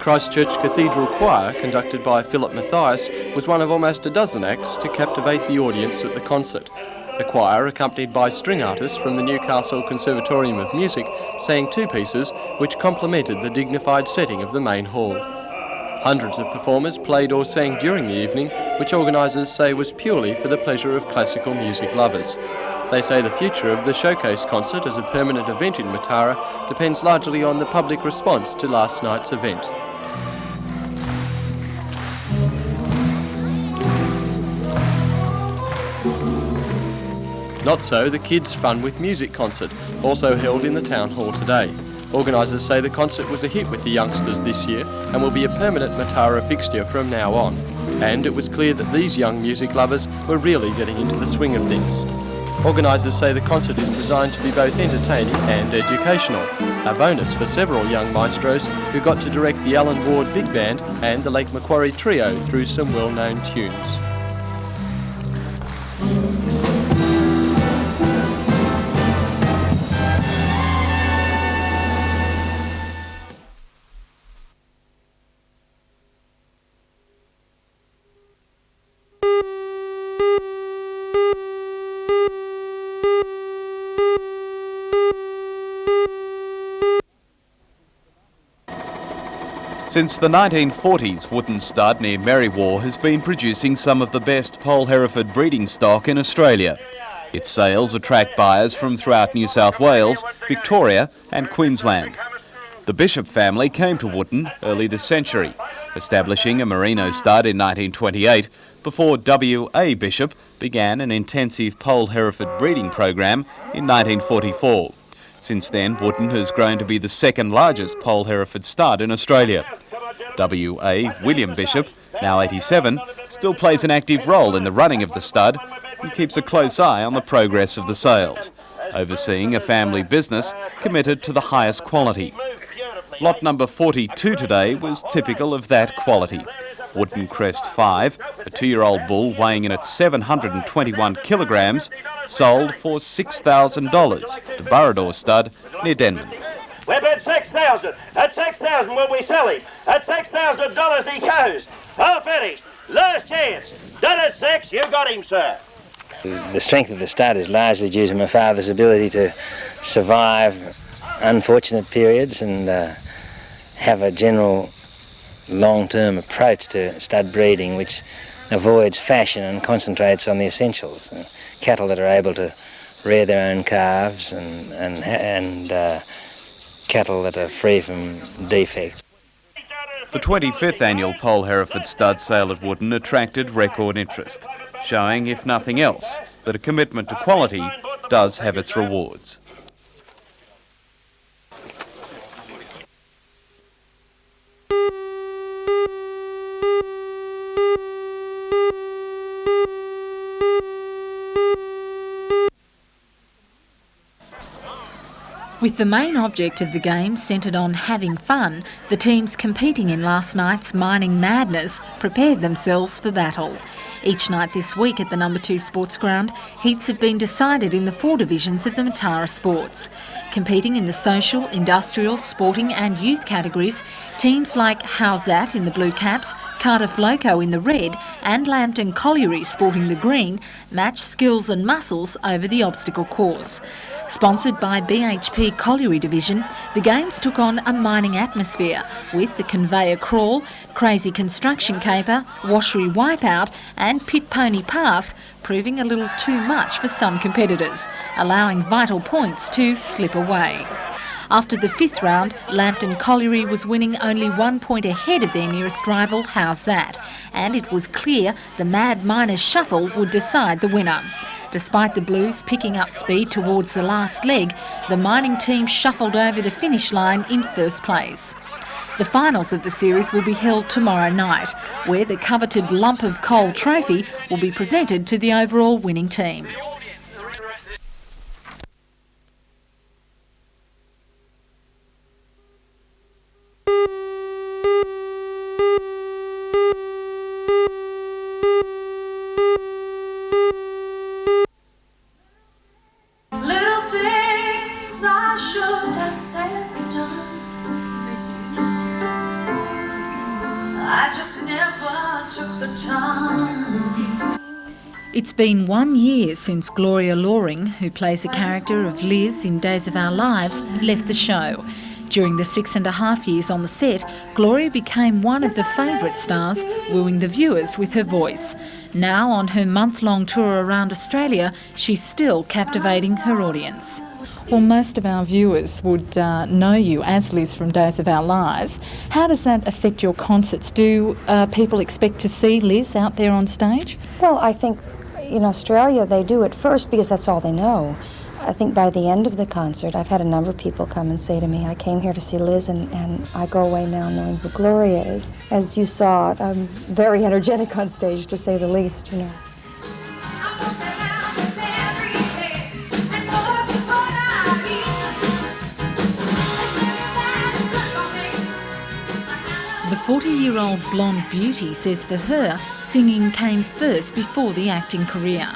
Christchurch Cathedral Choir, conducted by Philip Mathias, was one of almost a dozen acts to captivate the audience at the concert. The choir, accompanied by string artists from the Newcastle Conservatorium of Music, sang two pieces which complemented the dignified setting of the main hall. Hundreds of performers played or sang during the evening, which organisers say was purely for the pleasure of classical music lovers. They say the future of the showcase concert as a permanent event in Matara depends largely on the public response to last night's event. Not so the Kids Fun with Music concert, also held in the Town Hall today. Organisers say the concert was a hit with the youngsters this year and will be a permanent Matara fixture from now on. And it was clear that these young music lovers were really getting into the swing of things. Organisers say the concert is designed to be both entertaining and educational, a bonus for several young maestros who got to direct the Alan Ward Big Band and the Lake Macquarie Trio through some well-known tunes. Since the 1940s, Wootten stud near Merriwar has been producing some of the best Pole Hereford breeding stock in Australia. Its sales attract buyers from throughout New South Wales, Victoria and Queensland. The Bishop family came to Wootten early this century, establishing a merino stud in 1928 before W.A. Bishop began an intensive Pole Hereford breeding program in 1944. Since then, Wootten has grown to be the second largest Pole Hereford stud in Australia. W.A. William Bishop, now 87, still plays an active role in the running of the stud and keeps a close eye on the progress of the sales, overseeing a family business committed to the highest quality. Lot number 42 today was typical of that quality. Wootten Crest 5, a 2-year-old bull weighing in at 721 kilograms, sold for $6,000 to Burrador Stud near Denman. We're at $6,000. At $6,000 will we sell him? At $6,000 he goes. All finished. Last chance. Done at 6. You got him, sir. The strength of the stud is largely due to my father's ability to survive unfortunate periods and have a general long-term approach to stud breeding which avoids fashion and concentrates on the essentials. Cattle that are able to rear their own calves and cattle that are free from defects. The 25th annual Pole Hereford stud sale at Wootten attracted record interest, showing, if nothing else, that a commitment to quality does have its rewards. With the main object of the game centred on having fun, the teams competing in last night's mining madness prepared themselves for battle. Each night this week at the No. 2 Sports Ground, heats have been decided in the 4 divisions of the Matara sports. Competing in the social, industrial, sporting and youth categories, teams like How's That in the blue caps, Cardiff Loco in the red and Lambton Colliery sporting the green match skills and muscles over the obstacle course. Sponsored by BHP Colliery Division, the games took on a mining atmosphere with the conveyor crawl, crazy construction caper, washery wipeout and pit pony pass proving a little too much for some competitors, allowing vital points to slip away. After the 5th round, Lambton Colliery was winning only 1 point ahead of their nearest rival, How's That? And it was clear the Mad Miners Shuffle would decide the winner. Despite the Blues picking up speed towards the last leg, the mining team shuffled over the finish line in first place. The finals of the series will be held tomorrow night, where the coveted lump of coal trophy will be presented to the overall winning team. Little things I should have said and done. took the time. It's been 1 year since Gloria Loring, who plays a character of Liz in Days of Our Lives, left the show. During the 6.5 years on the set, Gloria became one of the favourite stars, wooing the viewers with her voice. Now, on her month-long tour around Australia, she's still captivating her audience. Well, most of our viewers would know you as Liz from Days of Our Lives. How does that affect your concerts? Do people expect to see Liz out there on stage? Well, I think in Australia they do at first because that's all they know. I think by the end of the concert, I've had a number of people come and say to me, I came here to see Liz and I go away now knowing who Gloria is. As you saw, I'm very energetic on stage, to say the least, you know. The 40-year-old blonde beauty says for her, singing came first before the acting career.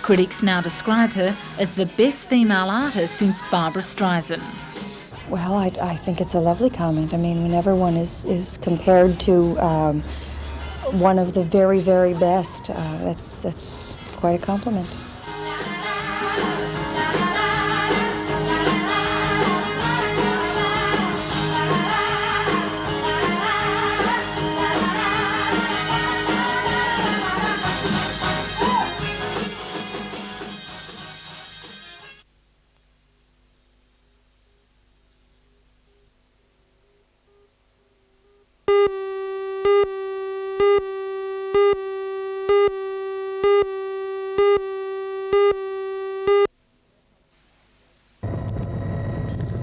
Critics now describe her as the best female artist since Barbara Streisand. Well, I think it's a lovely comment. I mean, whenever one is compared to one of the very, very best, that's quite a compliment.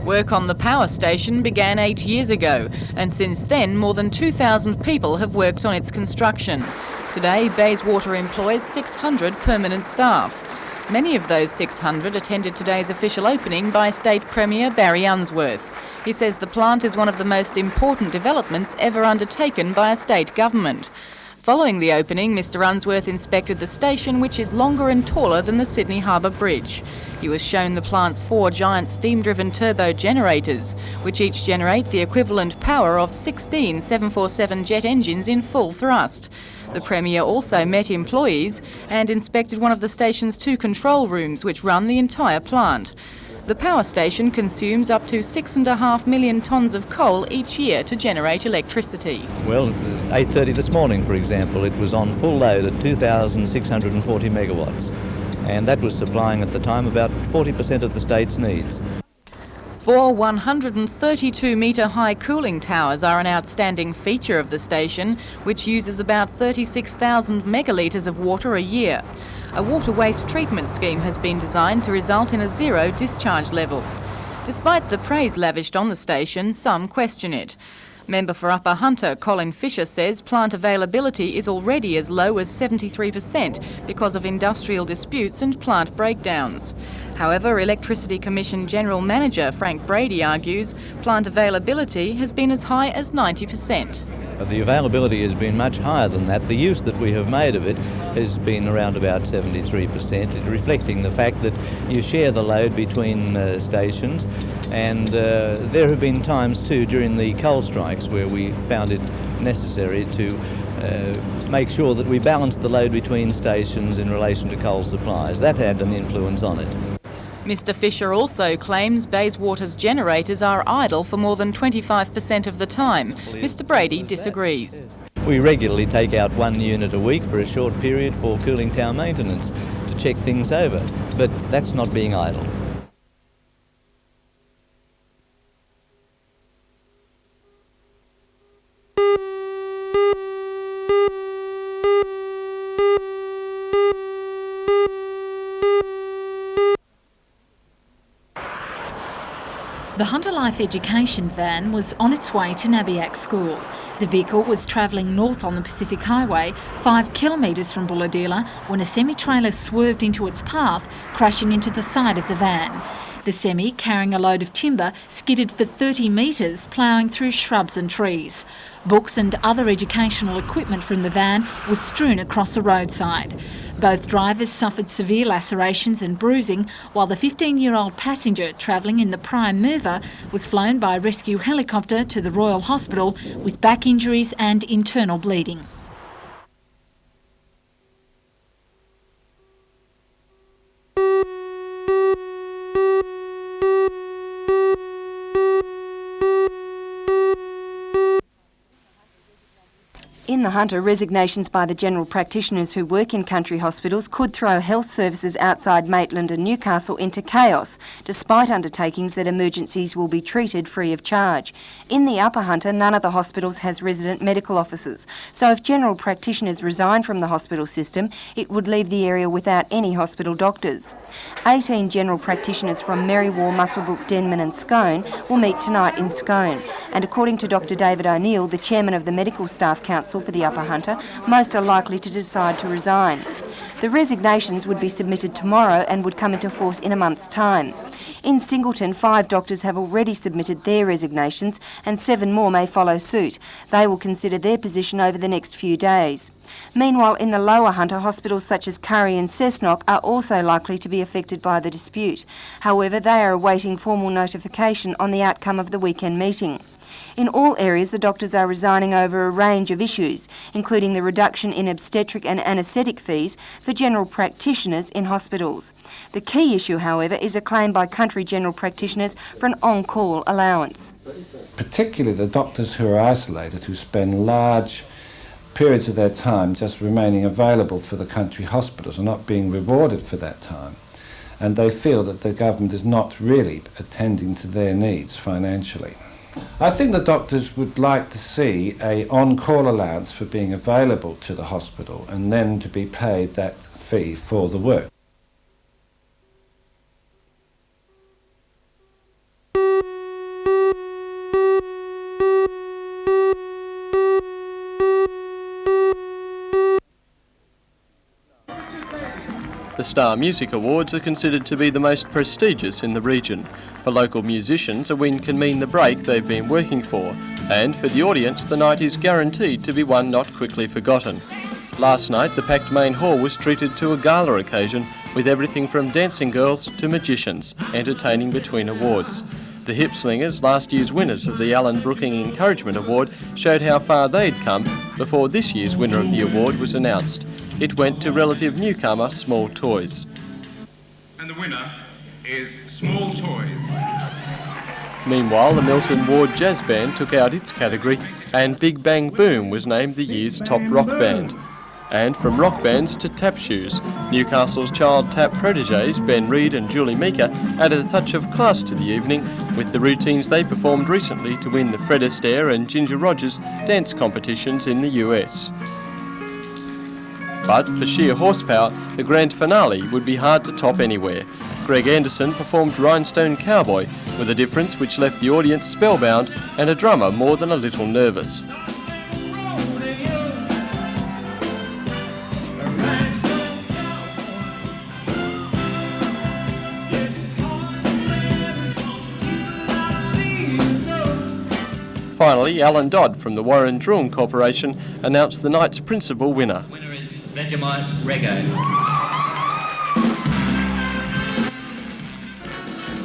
Work on the power station began 8 years ago, and since then more than 2,000 people have worked on its construction. Today, Bayswater employs 600 permanent staff. Many of those 600 attended today's official opening by State Premier Barry Unsworth. He says the plant is one of the most important developments ever undertaken by a state government. Following the opening, Mr Unsworth inspected the station, which is longer and taller than the Sydney Harbour Bridge. He was shown the plant's 4 giant steam-driven turbo generators, which each generate the equivalent power of 16 747 jet engines in full thrust. The Premier also met employees and inspected one of the station's 2 control rooms, which run the entire plant. The power station consumes up to 6.5 million tonnes of coal each year to generate electricity. Well, 8:30 this morning, for example, it was on full load at 2,640 megawatts, and that was supplying at the time about 40% of the state's needs. 4 132-metre high cooling towers are an outstanding feature of the station, which uses about 36,000 megalitres of water a year. A water waste treatment scheme has been designed to result in a zero discharge level. Despite the praise lavished on the station, some question it. Member for Upper Hunter Colin Fisher says plant availability is already as low as 73% because of industrial disputes and plant breakdowns. However, Electricity Commission General Manager Frank Brady argues plant availability has been as high as 90%. The availability has been much higher than that. The use that we have made of it has been around about 73%, reflecting the fact that you share the load between stations, and there have been times too during the coal strikes where we found it necessary to make sure that we balanced the load between stations in relation to coal supplies. That had an influence on it. Mr Fisher also claims Bayswater's generators are idle for more than 25% of the time. Mr Brady disagrees. We regularly take out 1 unit a week for a short period for cooling tower maintenance to check things over, but that's not being idle. The Hunter Life Education van was on its way to Nabiac School. The vehicle was travelling north on the Pacific Highway, 5 kilometres from Bulahdelah, when a semi-trailer swerved into its path, crashing into the side of the van. The semi, carrying a load of timber, skidded for 30 metres, ploughing through shrubs and trees. Books and other educational equipment from the van was strewn across the roadside. Both drivers suffered severe lacerations and bruising, while the 15-year-old passenger travelling in the prime mover was flown by a rescue helicopter to the Royal Hospital with back injuries and internal bleeding. In the Hunter, resignations by the general practitioners who work in country hospitals could throw health services outside Maitland and Newcastle into chaos, despite undertakings that emergencies will be treated free of charge. In the Upper Hunter, none of the hospitals has resident medical officers, so if general practitioners resign from the hospital system, it would leave the area without any hospital doctors. 18 general practitioners from Merriwar, Muswellbrook, Denman and Scone will meet tonight in Scone, and according to Dr David O'Neill, the chairman of the Medical Staff Council for the Upper Hunter, most are likely to decide to resign. The resignations would be submitted tomorrow and would come into force in a month's time. In Singleton, 5 doctors have already submitted their resignations and 7 more may follow suit. They will consider their position over the next few days. Meanwhile, in the Lower Hunter, hospitals such as Curry and Cessnock are also likely to be affected by the dispute. However, they are awaiting formal notification on the outcome of the weekend meeting. In all areas, the doctors are resigning over a range of issues, including the reduction in obstetric and anaesthetic fees for general practitioners in hospitals. The key issue, however, is a claim by country general practitioners for an on-call allowance. Particularly the doctors who are isolated, who spend large periods of their time just remaining available for the country hospitals, are not being rewarded for that time. And they feel that the government is not really attending to their needs financially. I think the doctors would like to see an on-call allowance for being available to the hospital and then to be paid that fee for the work. The Star Music Awards are considered to be the most prestigious in the region. For local musicians, a win can mean the break they've been working for, and for the audience, the night is guaranteed to be one not quickly forgotten. Last night, the packed main hall was treated to a gala occasion with everything from dancing girls to magicians, entertaining between awards. The Hip Slingers, last year's winners of the Alan Brooking Encouragement Award, showed how far they'd come before this year's winner of the award was announced. It went to relative newcomer Small Toys. And the winner is Small Toys. Meanwhile, the Milton Ward Jazz Band took out its category and Big Bang Boom was named the year's top rock band. And from rock bands to tap shoes, Newcastle's child tap protégés Ben Reid and Julie Meeker added a touch of class to the evening with the routines they performed recently to win the Fred Astaire and Ginger Rogers dance competitions in the US. But for sheer horsepower, the grand finale would be hard to top anywhere. Greg Anderson performed Rhinestone Cowboy with a difference which left the audience spellbound and a drummer more than a little nervous. Finally, Alan Dodd from the Warren Drone Corporation announced the night's principal winner. Vegemite Reggae.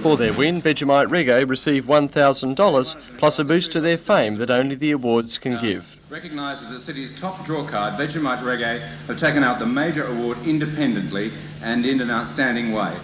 For their win, Vegemite Reggae received $1,000 plus a boost to their fame that only the awards can give. Recognised as the city's top draw card, Vegemite Reggae have taken out the major award independently and in an outstanding way.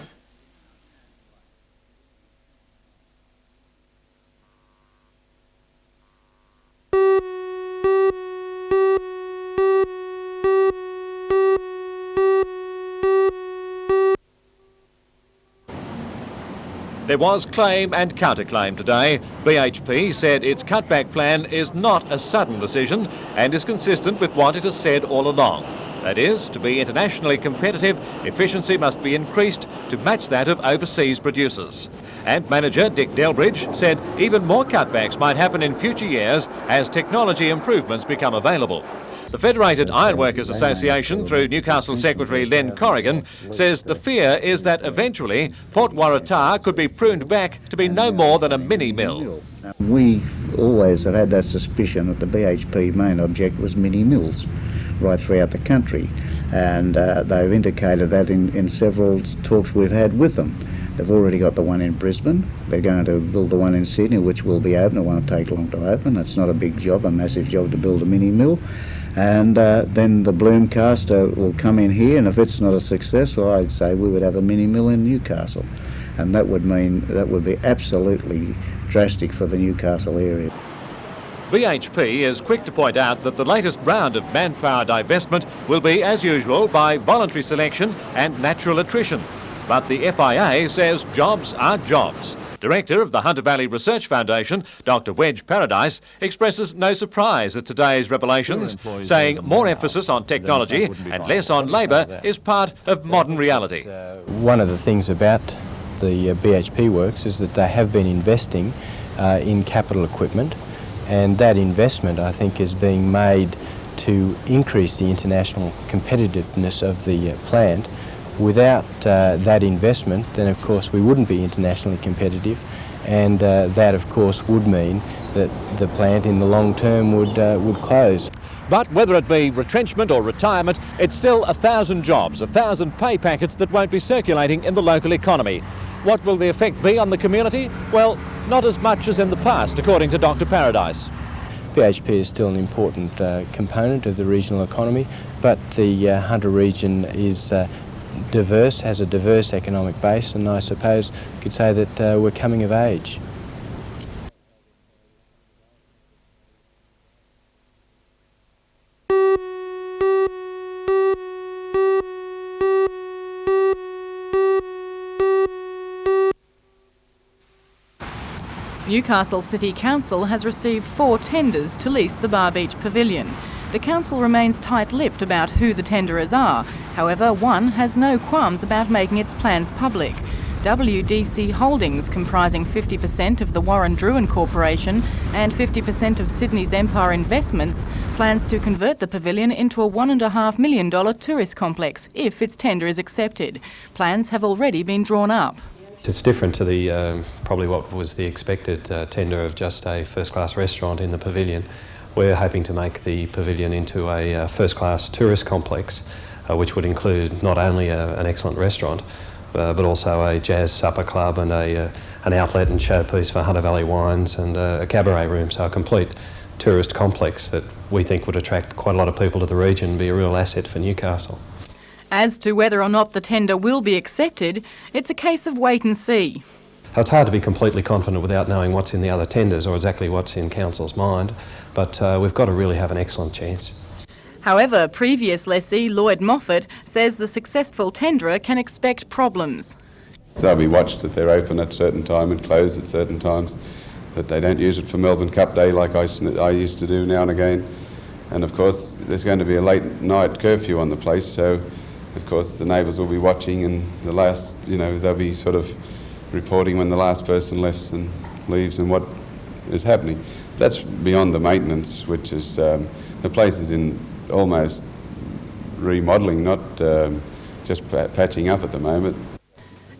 There was claim and counterclaim today. BHP said its cutback plan is not a sudden decision and is consistent with what it has said all along. That is, to be internationally competitive, efficiency must be increased to match that of overseas producers. And manager Dick Delbridge said even more cutbacks might happen in future years as technology improvements become available. The Federated Ironworkers Association, through Newcastle Secretary Len Corrigan, says the fear is that eventually Port Waratah could be pruned back to be no more than a mini-mill. We always have had that suspicion that the BHP main object was mini-mills right throughout the country, and they've indicated that in several talks we've had with them. They've already got the one in Brisbane. They're going to build the one in Sydney, which will be open. It won't take long to open. It's not a big job, a massive job to build a mini-mill. And then the Bloomcaster will come in here, and if it's not a success, well, I'd say we would have a mini-mill in Newcastle. And that would mean that would be absolutely drastic for the Newcastle area. BHP is quick to point out that the latest round of manpower divestment will be, as usual, by voluntary selection and natural attrition. But the FIA says jobs are jobs. Director of the Hunter Valley Research Foundation, Dr. Wedge Paradise, expresses no surprise at today's revelations, saying more emphasis on technology and less on labour is part of modern reality. One of the things about the BHP works is that they have been investing in capital equipment, and that investment, I think, is being made to increase the international competitiveness of the plant. Without that investment, then of course we wouldn't be internationally competitive, and that of course would mean that the plant in the long term would close. But whether it be retrenchment or retirement, it's still 1,000 jobs, 1,000 pay packets that won't be circulating in the local economy. What will the effect be on the community? Well, not as much as in the past, according to Dr. Paradise. BHP is still an important component of the regional economy, but the Hunter region is diverse, has a diverse economic base, and I suppose you could say that we're coming of age. Newcastle City Council has received 4 tenders to lease the Bar Beach Pavilion. The council remains tight-lipped about who the tenderers are. However, one has no qualms about making its plans public. WDC Holdings, comprising 50% of the Warren Druin Corporation and 50% of Sydney's Empire Investments, plans to convert the pavilion into a $1.5 million tourist complex if its tender is accepted. Plans have already been drawn up. It's different to the probably what was the expected tender of just a first-class restaurant in the pavilion. We're hoping to make the pavilion into a first-class tourist complex, which would include not only an excellent restaurant, but also a jazz supper club and an outlet and showpiece for Hunter Valley wines and a cabaret room, so a complete tourist complex that we think would attract quite a lot of people to the region and be a real asset for Newcastle. As to whether or not the tender will be accepted, it's a case of wait and see. It's hard to be completely confident without knowing what's in the other tenders or exactly what's in Council's mind, but we've got to really have an excellent chance. However, previous lessee Lloyd Moffat says the successful tenderer can expect problems. They'll be watched that they're open at certain time and closed at certain times, that they don't use it for Melbourne Cup Day like I used to do now and again. And of course there's going to be a late night curfew on the place, so of course the neighbours will be watching, and the last, they'll be sort of reporting when the last person leaves and what is happening. That's beyond the maintenance, which is the place is in almost remodelling, not just patching up at the moment.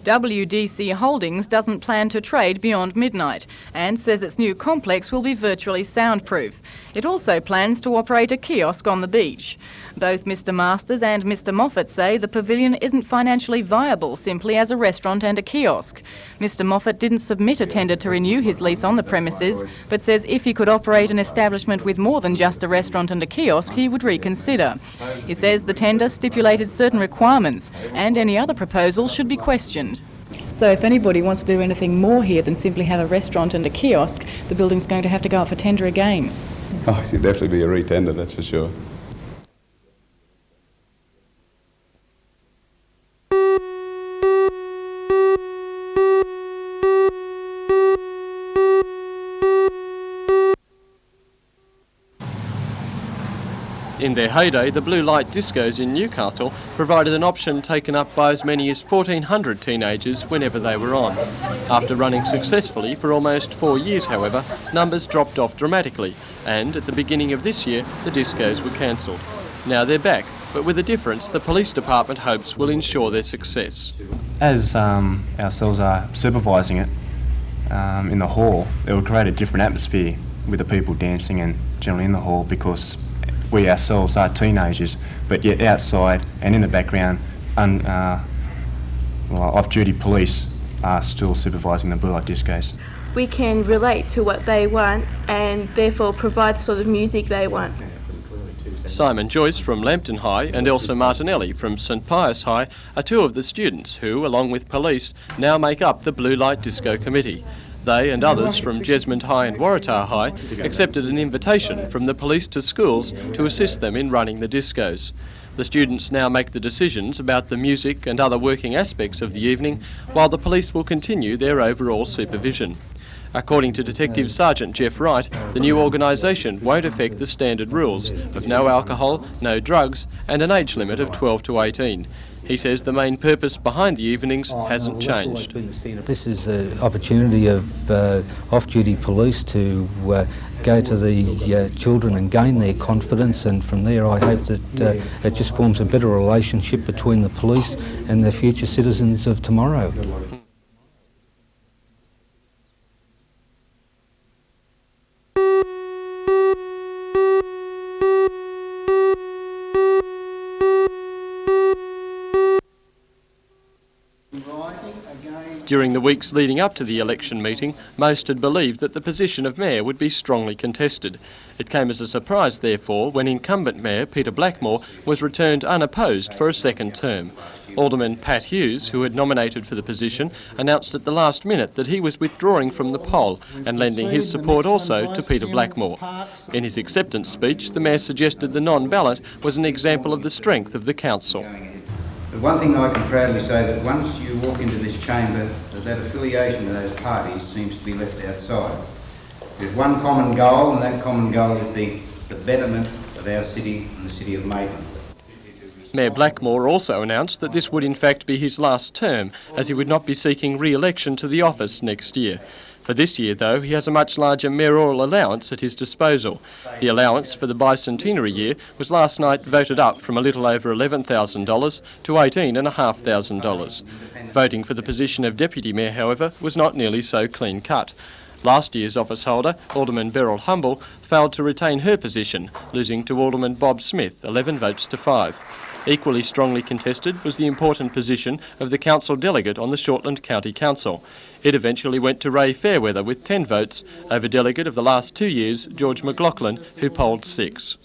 WDC Holdings doesn't plan to trade beyond midnight and says its new complex will be virtually soundproof. It also plans to operate a kiosk on the beach. Both Mr Masters and Mr Moffat say the pavilion isn't financially viable simply as a restaurant and a kiosk. Mr Moffat didn't submit a tender to renew his lease on the premises, but says if he could operate an establishment with more than just a restaurant and a kiosk, he would reconsider. He says the tender stipulated certain requirements and any other proposal should be questioned. So if anybody wants to do anything more here than simply have a restaurant and a kiosk, the building's going to have to go up for tender again. Oh, it'll definitely be a re-tender, that's for sure. In their heyday, the blue light discos in Newcastle provided an option taken up by as many as 1,400 teenagers whenever they were on. After running successfully for almost 4 years, however, numbers dropped off dramatically, and at the beginning of this year, the discos were cancelled. Now they're back, but with a difference the police department hopes will ensure their success. As ourselves are supervising it in the hall, it will create a different atmosphere with the people dancing and generally in the hall, because we ourselves are teenagers, but yet outside and in the background, off-duty police are still supervising the blue light discos. We can relate to what they want and therefore provide the sort of music they want. Simon Joyce from Lambton High and Elsa Martinelli from St Pius High are two of the students who, along with police, now make up the Blue Light Disco Committee. They and others from Jesmond High and Waratah High accepted an invitation from the police to schools to assist them in running the discos. The students now make the decisions about the music and other working aspects of the evening, while the police will continue their overall supervision. According to Detective Sergeant Jeff Wright, the new organisation won't affect the standard rules of no alcohol, no drugs and an age limit of 12 to 18. He says the main purpose behind the evenings hasn't changed. This is an opportunity of off-duty police to go to the children and gain their confidence, and from there I hope that it just forms a better relationship between the police and the future citizens of tomorrow. During the weeks leading up to the election meeting, most had believed that the position of Mayor would be strongly contested. It came as a surprise, therefore, when incumbent Mayor Peter Blackmore was returned unopposed for a second term. Alderman Pat Hughes, who had nominated for the position, announced at the last minute that he was withdrawing from the poll and lending his support also to Peter Blackmore. In his acceptance speech, the Mayor suggested the non-ballot was an example of the strength of the council. But one thing I can proudly say, that once you walk into this chamber, that affiliation to those parties seems to be left outside. There's one common goal, and that common goal is the betterment of our city and the city of Maitland. Mayor Blackmore also announced that this would in fact be his last term, as he would not be seeking re-election to the office next year. For this year, though, he has a much larger mayoral allowance at his disposal. The allowance for the bicentenary year was last night voted up from a little over $11,000 to $18,500. Voting for the position of Deputy Mayor, however, was not nearly so clean-cut. Last year's office holder, Alderman Beryl Humble, failed to retain her position, losing to Alderman Bob Smith, 11 votes to 5. Equally strongly contested was the important position of the council delegate on the Shortland County Council. It eventually went to Ray Fairweather with 10 votes over delegate of the last 2 years, George McLaughlin, who polled 6.